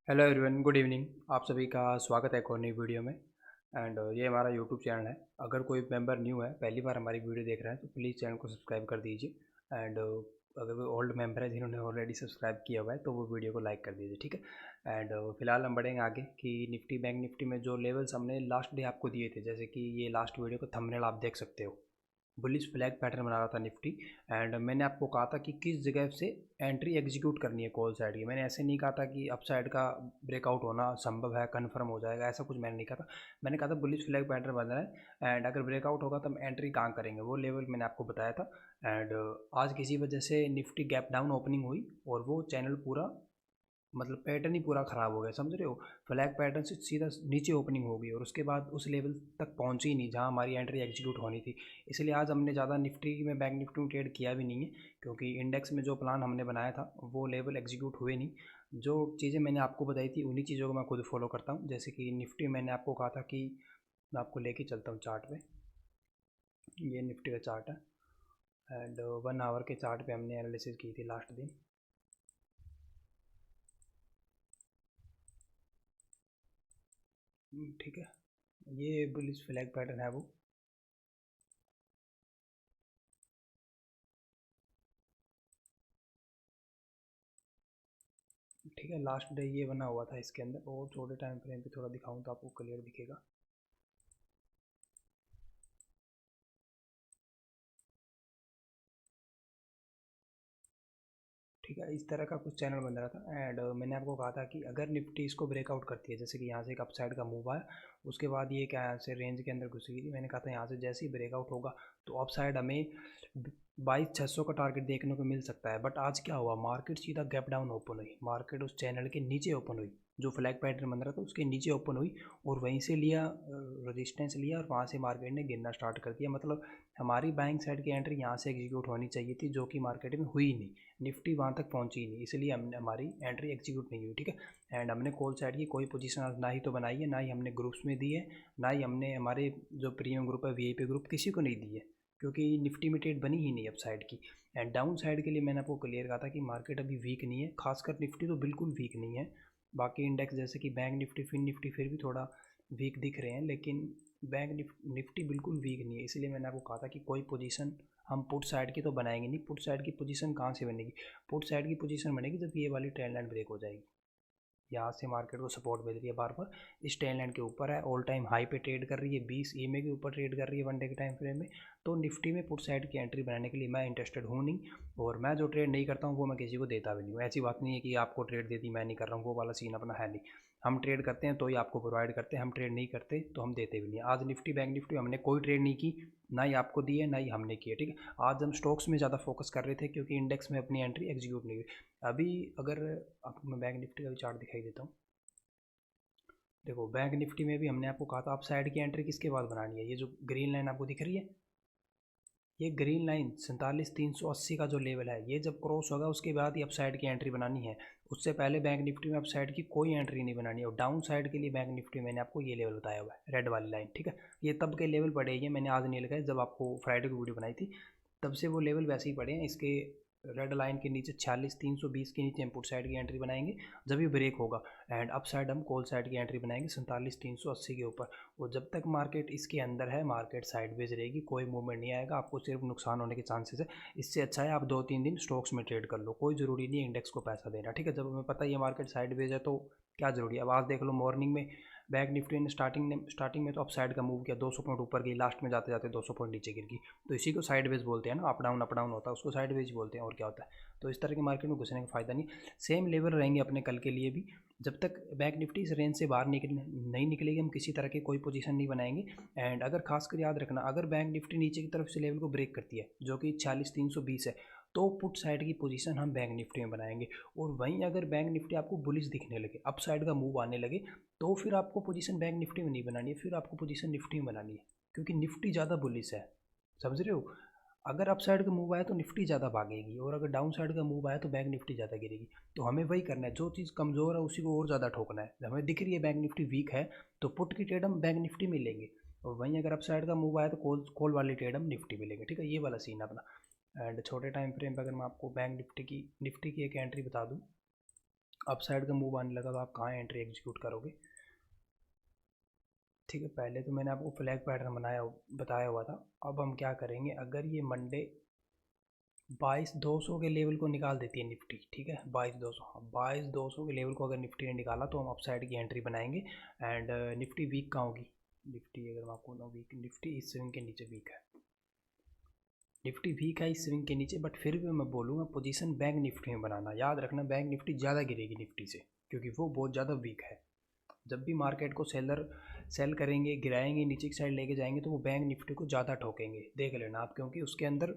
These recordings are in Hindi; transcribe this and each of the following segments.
Hello everyone, good evening. आप सभी का स्वागत है एक और नई वीडियो में। ये हमारा यूट्यूब चैनल है। अगर कोई मेंबर न्यू है, पहली बार हमारी वीडियो देख रहा है, तो प्लीज़ चैनल को सब्सक्राइब कर दीजिए। अगर कोई ओल्ड मेंबर है जिन्होंने ऑलरेडी सब्सक्राइब किया हुआ है, तो वो वीडियो को लाइक कर दीजिए, ठीक है। फिलहाल हम बढ़ेंगे आगे कि निफ्टी बैंक निफ्टी में जो लेवल्स हमने लास्ट डे आपको दिए थे, जैसे कि ये लास्ट वीडियो का थंबनेल आप देख सकते हो, बुलिश फ्लैग पैटर्न बना रहा था निफ्टी। एंड मैंने आपको कहा था कि किस जगह से एंट्री एग्जीक्यूट करनी है कॉल साइड की। मैंने ऐसे नहीं कहा था कि अप साइड का ब्रेकआउट होना संभव है, कन्फर्म हो जाएगा, ऐसा कुछ मैंने नहीं कहा था। मैंने कहा था बुलिश फ्लैग पैटर्न बन रहा है एंड अगर ब्रेकआउट होगा तो हम एंट्री कहाँ करेंगे, वो लेवल मैंने आपको बताया था। एंड आज किसी वजह से निफ्टी गैप डाउन ओपनिंग हुई और वो चैनल पूरा, मतलब पैटर्न ही पूरा ख़राब हो गया, समझ रहे हो। फ्लैग पैटर्न से सीधा नीचे ओपनिंग हो गई और उसके बाद उस लेवल तक पहुंची ही नहीं जहां हमारी एंट्री एग्जीक्यूट होनी थी। इसलिए आज हमने ज़्यादा निफ्टी में बैंक निफ्टी में ट्रेड किया भी नहीं है, क्योंकि इंडेक्स में जो प्लान हमने बनाया था वो लेवल एग्जीक्यूट हुए नहीं। जो चीज़ें मैंने आपको बताई थी उन्हीं चीज़ों को मैं खुद फॉलो करता हूँ। जैसे कि निफ्टी मैंने आपको कहा था कि मैं आपको लेके चलता हूँ चार्ट पे। ये निफ्टी का चार्ट है एंड 1 आवर के चार्ट पे हमने एनालिसिस की थी लास्ट दिन। ठीक है, ये बुलिश फ्लैग पैटर्न है वो। ठीक है, लास्ट डे ये बना हुआ था इसके अंदर, और छोटे टाइम फ्रेम पे थोड़ा दिखाऊं तो आपको क्लियर दिखेगा। ठीक है, इस तरह का कुछ चैनल बन रहा था एंड मैंने आपको कहा था कि अगर निफ्टी इसको ब्रेकआउट करती है, जैसे कि यहाँ से एक अपसाइड का मूव आया, उसके बाद ये क्या यहाँ से रेंज के अंदर घुस गई थी। मैंने कहा था यहाँ से जैसे ही ब्रेकआउट होगा तो अपसाइड हमें 22,600 का टारगेट देखने को मिल सकता है। बट आज क्या हुआ, मार्केट सीधा गैप डाउन ओपन हुई, मार्केट उस चैनल के नीचे ओपन हुई, जो फ्लैग पैटर्न बन रहा था उसके नीचे ओपन हुई और वहीं से लिया, रजिस्टेंस लिया और वहाँ से मार्केट ने गिरना स्टार्ट कर दिया। मतलब हमारी बाइंग साइड की एंट्री यहाँ से एग्जीक्यूट होनी चाहिए थी, जो कि मार्केट में हुई नहीं। निफ्टी वहाँ तक पहुँची ही नहीं, इसलिए हमने हमारी एंट्री एग्जीक्यूट नहीं हुई, ठीक है। एंड हमने कॉल साइड की कोई पोजीशन आज ना ही तो बनाई है, ना ही हमने ग्रुप्स में दी है, ना ही हमने हमारे जो प्रीमियम ग्रुप है, वीआईपी ग्रुप, किसी को नहीं दी है, क्योंकि निफ्टी में ट्रेड बनी ही नहीं अप साइड की। एंड डाउन साइड के लिए मैंने आपको क्लियर कहा था कि मार्केट अभी वीक नहीं है, खासकर निफ्टी तो बिल्कुल वीक नहीं है। बाकी इंडेक्स जैसे कि बैंक निफ्टी, फिन निफ्टी फिर भी थोड़ा वीक दिख रहे हैं, लेकिन बैंक निफ्टी बिल्कुल वीक नहीं है। इसलिए मैंने आपको कहा था कि कोई पोजीशन हम पुट साइड की तो बनाएंगे नहीं। पुट साइड की पोजीशन कहाँ से बनेगी, पुट साइड की पोजीशन बनेगी जब ये वाली ट्रेंड लाइन ब्रेक हो जाएगी। यहाँ से मार्केट को सपोर्ट मिल रही है बार बार, इस ट्रेंड लाइन के ऊपर है, ऑल टाइम हाई पे ट्रेड कर रही है, 20 ईएमए के ऊपर ट्रेड कर रही है वन डे के टाइम फ्रेम में। तो निफ्टी में पुट साइड की एंट्री बनाने के लिए मैं इंटरेस्टेड हूँ नहीं, और मैं जो ट्रेड नहीं करता हूँ वो मैं किसी को देता भी नहीं हूँ। ऐसी बात नहीं है कि आपको ट्रेड दे दी मैं नहीं कर रहा हूँ, वो वाला सीन अपना है नहीं। हम ट्रेड करते हैं तो ही आपको प्रोवाइड करते हैं, हम ट्रेड नहीं करते तो हम देते भी नहीं। आज निफ्टी बैंक निफ्टी हमने कोई ट्रेड नहीं की, ना ही आपको दी है ना ही हमने की है, ठीक है। आज हम स्टॉक्स में ज़्यादा फोकस कर रहे थे क्योंकि इंडेक्स में अपनी एंट्री एग्जीक्यूट नहीं हुई। अभी अगर आपको मैं बैंक निफ्टी का भी चार्ट दिखाई देता हूँ। देखो, बैंक निफ्टी में भी हमने आपको कहा था अप साइड की एंट्री किसके बाद बनानी है। ये जो ग्रीन लाइन आपको दिख रही है, ये ग्रीन लाइन 47,380 का जो लेवल है, ये जब क्रॉस होगा उसके बाद ही अप साइड की एंट्री बनानी है। उससे पहले बैंक निफ्टी में अप साइड की कोई एंट्री नहीं बनानी है। और डाउन साइड के लिए बैंक निफ्टी मैंने आपको ये लेवल बताया हुआ है, रेड वाली लाइन, ठीक है। ये तब के लेवल पड़े, ये मैंने आज नहीं लगाए, जब आपको फ्राइडे को वीडियो बनाई थी तब से वो लेवल वैसे ही पड़े हैं। इसके रेड लाइन के नीचे 46,320 के नीचे इनपुट साइड की एंट्री बनाएंगे जब ये ब्रेक होगा। एंड अप साइड हम कॉल साइड की एंट्री बनाएंगे 47,380 के ऊपर। और जब तक मार्केट इसके अंदर है, मार्केट साइडवेज रहेगी, कोई मूवमेंट नहीं आएगा, आपको सिर्फ नुकसान होने के चांसेस है। इससे अच्छा है आप 2-3 दिन स्टॉक्स में ट्रेड कर लो, कोई ज़रूरी नहीं है इंडेक्स को पैसा देना, ठीक है। जब हमें पता ही है मार्केट साइडवेज है तो क्या ज़रूरी है। अब आज देख लो, मॉर्निंग में बैंक निफ्टी ने स्टार्टिंग में तो अप साइड का मूव किया, 200 पॉइंट ऊपर गई, लास्ट में जाते जाते 200 पॉइंट नीचे गिर गई। तो इसी को साइडवेज बोलते हैं ना, अप डाउन होता है उसको साइडवेज बोलते हैं, और क्या होता है। तो इस तरह के मार्केट में घुसने का फ़ायदा नहीं। सेम लेवल रहेंगे अपने कल के लिए भी, जब तक बैंक निफ्टी इस रेंज से बाहर नहीं निकलेगी हम किसी तरह की कोई पोजीशन नहीं बनाएंगे। एंड अगर खासकर याद रखना, अगर बैंक निफ्टी नीचे की तरफ से लेवल को ब्रेक करती है जो कि 46,320 है, तो पुट साइड की पोजीशन हम बैंक निफ्टी में बनाएंगे। और वहीं अगर बैंक निफ्टी आपको बुलिश दिखने लगे, अप साइड का मूव आने लगे, तो फिर आपको पोजीशन बैंक निफ्टी में नहीं बनानी है, फिर आपको पोजीशन निफ्टी में बनानी है, क्योंकि निफ्टी ज़्यादा बुलिश है, समझ रहे हो। अगर अप साइड का मूव आया तो निफ्टी ज़्यादा भागेगी, और अगर डाउन साइड का मूव आया तो बैंक निफ्टी ज़्यादा गिरेगी। तो हमें वही करना है, जो चीज़ कमज़ोर है उसी को और ज़्यादा ठोकना है। हमें दिख रही है बैंक निफ्टी वीक है तो पुट की ट्रेड हम बैंक निफ्टी में लेंगे, और वहीं अगर अप साइड का मूव आया तो कॉल वाली ट्रेड हम निफ्टी में लेंगे, ठीक है। ये वाला सीन अपना। एंड छोटे टाइम फ्रेम पर अगर मैं आपको बैंक निफ्टी की एक एंट्री बता दूँ, अप साइड का मूव आने लगा तो आप कहाँ एंट्री एग्जीक्यूट करोगे। ठीक है, पहले तो मैंने आपको फ्लैग पैटर्न बताया हुआ था। अब हम क्या करेंगे, अगर ये मंडे 22,200 के लेवल को निकाल देती है निफ्टी, ठीक है 22,200, हाँ 22,200 के लेवल को अगर निफ्टी ने निकाला तो हम अपसाइड की एंट्री बनाएंगे। एंड निफ्टी वीक कहाँ होगी, निफ्टी अगर मैं आपको ना वीक, निफ्टी इस स्विंग के नीचे वीक है, निफ्टी वीक है इस स्विंग के नीचे। बट फिर भी मैं बोलूँगा पोजीशन बैंक निफ्टी में बनाना, याद रखना बैंक निफ्टी ज़्यादा गिरेगी निफ्टी से, क्योंकि वो बहुत ज़्यादा वीक है। जब भी मार्केट को सेल करेंगे, गिराएंगे, नीचे की साइड लेके जाएंगे तो वो बैंक निफ्टी को ज़्यादा ठोकेंगे, देख लेना आप, क्योंकि उसके अंदर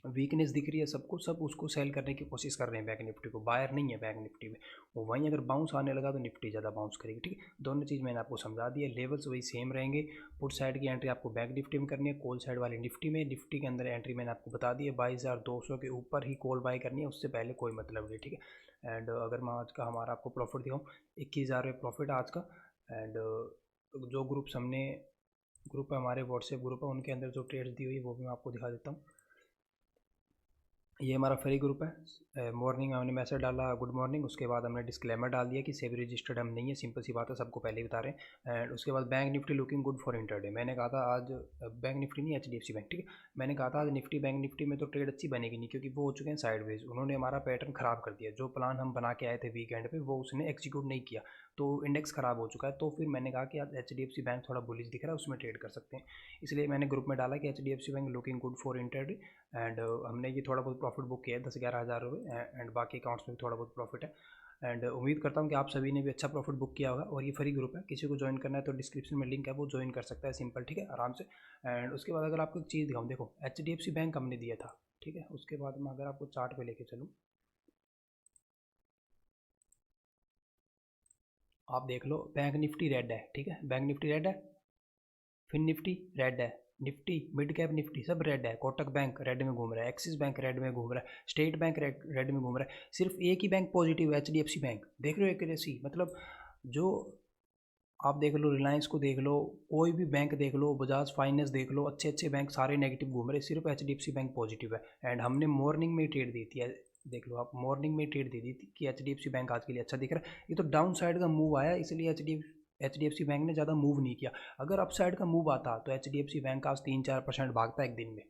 वीकनेस दिख रही है सबको, सब उसको सेल करने की कोशिश कर रहे हैं बैंक निफ्टी को, बायर नहीं है बैंक निफ्टी में। वो वहीं अगर बाउंस आने लगा तो निफ्टी ज़्यादा बाउंस करेगी। ठीक है, दोनों चीज़ मैंने आपको समझा दी है, लेवल्स वही सेम रहेंगे। पुट साइड की एंट्री आपको बैंक निफ्टी में करनी है, कॉल साइड वाली निफ्टी में। निफ्टी के अंदर एंट्री मैंने आपको बता दी है, 22,200 के ऊपर ही कॉल बाय करनी है, उससे पहले कोई मतलब नहीं। ठीक है, एंड अगर मैं आज का हमारा आपको प्रॉफिट दिखाऊँ, 21,000 प्रॉफिट आज का। एंड जो ग्रुप है हमारे व्हाट्सएप ग्रुप है, उनके अंदर जो ट्रेड्स दी हुई है वो भी मैं आपको दिखा देता हूँ। ये हमारा फ्री ग्रुप है। मॉर्निंग हमने मैसेज डाला गुड मॉर्निंग, उसके बाद हमने डिस्क्लेमर डाल दिया कि सेबी रजिस्टर्ड हम नहीं है, सिंपल सी बात है, सबको पहले ही बता रहे हैं। एंड उसके बाद bank Nifty looking good for intraday, मैंने कहा था आज बैंक निफ्टी नहीं, HDFC बैंक। ठीक है, मैंने कहा था आज निफ्टी बैंक निफ्टी में तो ट्रेड अच्छी बनेगी नहीं, क्योंकि वो हो चुके हैं साइडवेज, उन्होंने हमारा पैटर्न ख़राब कर दिया। जो प्लान हम बना के आए थे वीकेंड पे वो उसने एग्जीक्यूट नहीं किया, तो इंडेक्स ख़राब हो चुका है। तो फिर मैंने कहा कि आज HDFC बैंक थोड़ा बुलिश दिख रहा है, उसमें ट्रेड कर सकते हैं, इसलिए मैंने ग्रुप में डाला कि HDFC bank looking good for intraday. And हमने ये थोड़ा बहुत प्रॉफिट बुक किया है 10-11 हज़ार रुपये, एंड बाकी अकाउंट्स में भी थोड़ा बहुत प्रॉफिट है। एंड उम्मीद करता हूँ कि आप सभी ने भी अच्छा प्रॉफिट बुक किया होगा। और ये फ्री ग्रुप है, किसी को ज्वाइन करना है तो डिस्क्रिप्शन में लिंक है, वो ज्वाइन कर सकता है, सिंपल। ठीक है, आराम से। एंड उसके बाद अगर आपको एक चीज़ दिखाऊँ, देखो HDFC बैंक हमने दिया था, ठीक है। उसके बाद मैं अगर आपको चार्ट पे लेके चलूँ, आप देख लो बैंक निफ्टी रेड है, ठीक है, बैंक निफ्टी रेड है, फिर निफ्टी रेड है, निफ्टी मिड कैप निफ्टी सब रेड है। कोटक बैंक रेड में घूम रहा है, एक्सिस बैंक रेड में घूम रहा है, स्टेट बैंक रेड में घूम रहा है। सिर्फ एक ही बैंक पॉजिटिव है, HDFC बैंक। देख रहे हो एक्यूरेसी, मतलब जो आप देख लो, रिलायंस को देख लो, कोई भी बैंक देख लो, बजाज फाइनेंस देख लो, अच्छे अच्छे बैंक सारे नेगेटिव घूम रहे, सिर्फ HDFC बैंक पॉजिटिव है। एंड हमने मॉर्निंग में ट्रेड दी थी, देख लो आप, मॉर्निंग में ट्रेड दे दी थी कि HDFC बैंक आज के लिए अच्छा दिख रहा है। ये तो डाउन साइड का मूव आया, इसलिए HDFC बैंक ने ज़्यादा मूव नहीं किया। अगर अप साइड का मूव आता तो HDFC बैंक आज 3-4% भागता एक दिन में,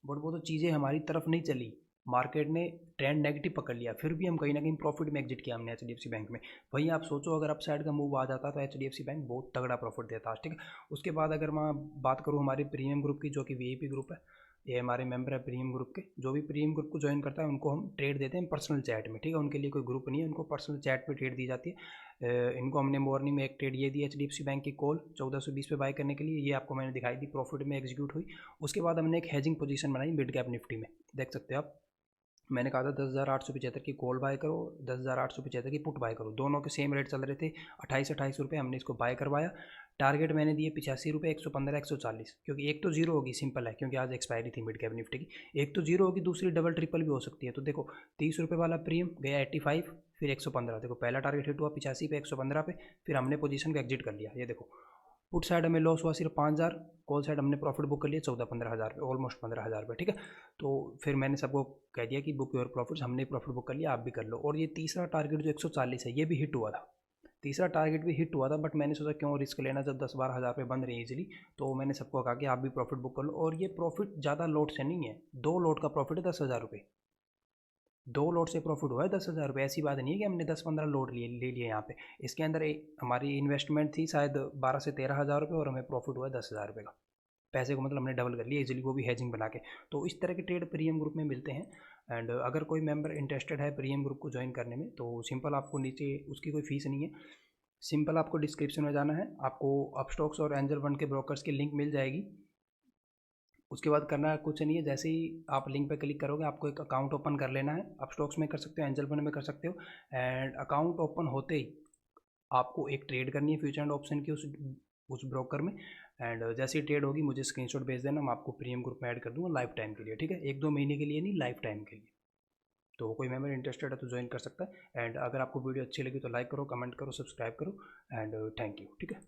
बट वो तो चीज़ें हमारी तरफ नहीं चली, मार्केट ने ट्रेंड नेगेटिव पकड़ लिया, फिर भी हम कहीं ना कहीं प्रॉफिट में एग्जिट किया हमने HDFC बैंक में। वहीं आप सोचो अगर अप साइड का मूव आ जाता तो HDFC बैंक बहुत तगड़ा प्रॉफिट देता है। ठीक है, उसके बाद अगर मैं बात करूँ हमारे प्रीमियम ग्रुप की, जो कि VIP ग्रुप है, ये हमारे मेंबर है प्रीमियम ग्रुप के। जो भी प्रीमियम ग्रुप को ज्वाइन करता है उनको हम ट्रेड देते हैं पर्सनल चैट में, ठीक है, उनके लिए कोई ग्रुप नहीं है, उनको पर्सनल चैट पे ट्रेड दी जाती है। इनको हमने मॉर्निंग में एक ट्रेड ये दी HDFC बैंक की कॉल 1420 पे बाय करने के लिए, ये आपको मैंने दिखाई दी, प्रॉफिट में एग्जीक्यूट हुई। उसके बाद हमने एक हेजिंग पोजीशन बनाई मिड कैप निफ्टी में, देख सकते हो आप। मैंने कहा था 10,875 की कॉल बाय करो, 10,875 की पुट बाय करो, दोनों के सेम रेट चल रहे थे, 28 रुपये, हमने इसको बाय करवाया। टारगेट मैंने दिए 85 रुपये, 115, 140, क्योंकि एक तो जीरो होगी, सिंपल है, क्योंकि आज एक्सपायरी थी मिड कैप निफ्टी की। एक तो जीरो होगी, दूसरी डबल ट्रिपल भी हो सकती है। तो देखो 30 रुपये वाला प्रीमियम गया 85, फिर 115, देखो पहला टारगेट हिट हुआ 85 पे, 115 पे, फिर हमने पोजीशन को एग्जिट कर लिया। ये देखो पुट साइड हमें लॉस हुआ सिर्फ 5,000, कॉल साइड हमने प्रॉफिट बुक कर लिया 14-15 हज़ार रुपये, ऑलमोस्ट 15 हज़ार रुपये। ठीक है, तो फिर मैंने सबको कह दिया कि बुक योर प्रॉफिट्स, हमने प्रॉफिट बुक कर लिया, आप भी कर लो। और ये तीसरा टारगेट जो 140 है, ये भी हिट हुआ था, तीसरा टारगेट भी हिट हुआ था, बट मैंने सोचा क्यों रिस्क लेना, जब 10-12 हज़ार रुपये बन रहे हैं ईजिली, तो मैंने सबको कहा कि आप भी प्रॉफिट बुक कर लो। और ये प्रॉफिट ज़्यादा लोट से नहीं है, 2 लोट का प्रॉफिट है 10,000 रुपये, 2 लोट से प्रॉफिट हुआ है 10,000 रुपये। ऐसी बात नहीं है कि हमने 10-15 लोट ले लिए यहाँ पे। इसके अंदर हमारी इन्वेस्टमेंट थी शायद 12 से 13 हज़ार रुपये, और हमें प्रॉफिट हुआ है 10,000 रुपये का। पैसे को मतलब हमने डबल कर लिया इजीली, वो भी हेजिंग बना के। तो इस तरह के ट्रेड प्रीमियम ग्रुप में मिलते हैं। एंड अगर कोई मेंबर इंटरेस्टेड है प्रीमियम ग्रुप को ज्वाइन करने में, तो सिंपल आपको नीचे, उसकी कोई फीस नहीं है, सिंपल आपको डिस्क्रिप्शन में जाना है, आपको अपस्टॉक्स और एंजल फंड के ब्रोकर्स की लिंक मिल जाएगी। उसके बाद करना कुछ नहीं है, जैसे ही आप लिंक पे क्लिक करोगे आपको एक अकाउंट ओपन कर लेना है, आप स्टॉक्स में कर सकते हो, एंजल फंड में कर सकते हो। एंड अकाउंट ओपन होते ही आपको एक ट्रेड करनी है फ्यूचर एंड ऑप्शन की उस ब्रोकर में। एंड जैसे ही ट्रेड होगी मुझे स्क्रीनशॉट भेज देना, मैं आपको प्रीमियम ग्रुप में ऐड कर दूंगा लाइफ टाइम के लिए। ठीक है, 1-2 महीने के लिए नहीं, लाइफ टाइम के लिए। तो कोई मेंबर इंटरेस्टेड है तो ज्वाइन कर सकता है। एंड अगर आपको वीडियो अच्छी लगी तो लाइक करो, कमेंट करो, सब्सक्राइब करो। And thank you. ठीक है।